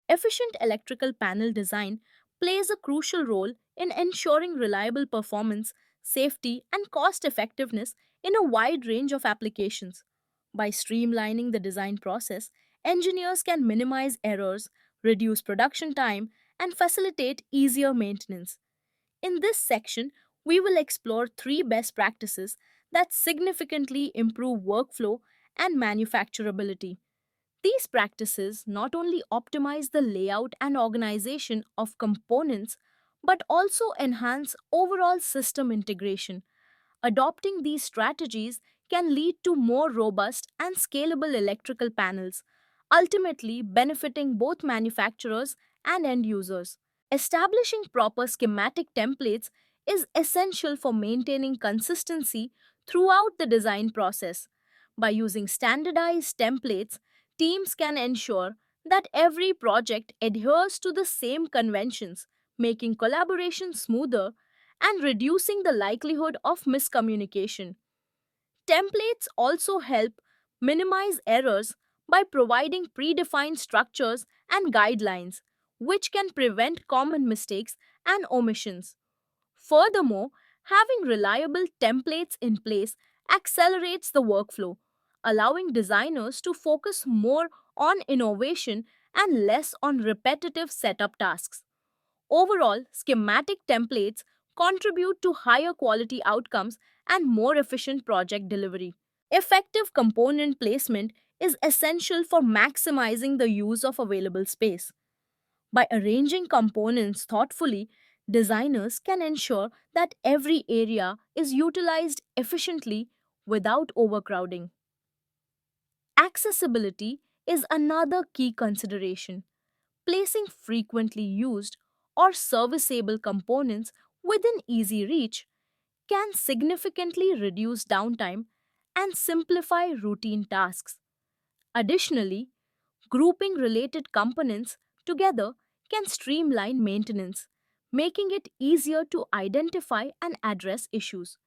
Efficient electrical panel design plays a crucial role in ensuring reliable performance, safety, and cost effectiveness in a wide range of applications. By streamlining the design process, engineers can minimize errors, reduce production time, and facilitate easier maintenance. In this section, we will explore three best practices that significantly improve workflow and manufacturability. These practices not only optimize the layout and organization of components but also enhance overall system integration. Adopting these strategies can lead to more robust and scalable electrical panels, ultimately benefiting both manufacturers and end users. Establishing proper schematic templates is essential for maintaining consistency throughout the design process. By using standardized templates, teams can ensure that every project adheres to the same conventions, making collaboration smoother and reducing the likelihood of miscommunication. Templates also help minimize errors by providing predefined structures and guidelines, which can prevent common mistakes and omissions. Furthermore, having reliable templates in place accelerates the workflow, allowing designers to focus more on innovation and less on repetitive setup tasks. Overall, schematic templates contribute to higher quality outcomes and more efficient project delivery. Effective component placement is essential for maximizing the use of available space. By arranging components thoughtfully, designers can ensure that every area is utilized efficiently without overcrowding. Accessibility is another key consideration. Placing frequently used or serviceable components within easy reach can significantly reduce downtime and simplify routine tasks. Additionally, grouping related components together can streamline maintenance, making it easier to identify and address issues.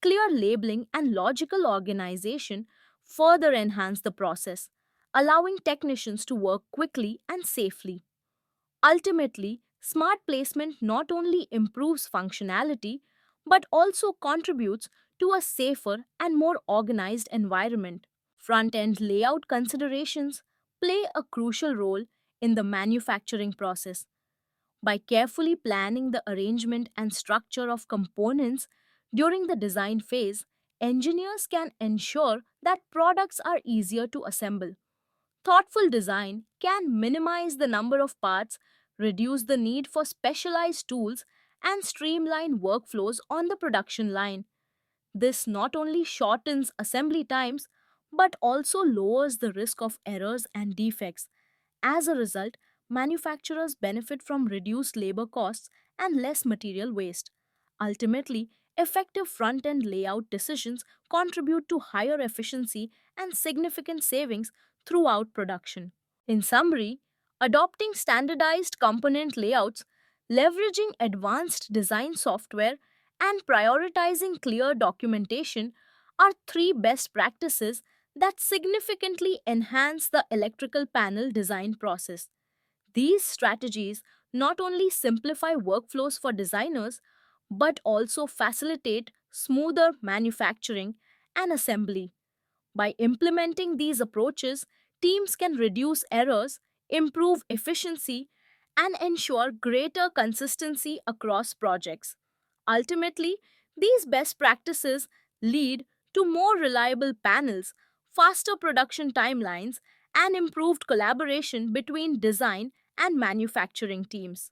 Clear labeling and logical organization further enhance the process, allowing technicians to work quickly and safely. Ultimately, smart placement not only improves functionality but also contributes to a safer and more organized environment. Front end layout considerations play a crucial role in the manufacturing process. By carefully planning the arrangement and structure of components during the design phase, engineers can ensure that products are easier to assemble. Thoughtful design can minimize the number of parts, reduce the need for specialized tools, and streamline workflows on the production line. This not only shortens assembly times but also lowers the risk of errors and defects. As a result, manufacturers benefit from reduced labor costs and less material waste. Ultimately, effective front end layout decisions contribute to higher efficiency and significant savings throughout production. In summary, adopting standardized component layouts, leveraging advanced design software, and prioritizing clear documentation are three best practices that significantly enhance the electrical panel design process. These strategies not only simplify workflows for designers but also facilitate smoother manufacturing and assembly. By implementing these approaches, teams can reduce errors, improve efficiency, and ensure greater consistency across projects. Ultimately, these best practices lead to more reliable panels, faster production timelines, and improved collaboration between design and manufacturing teams.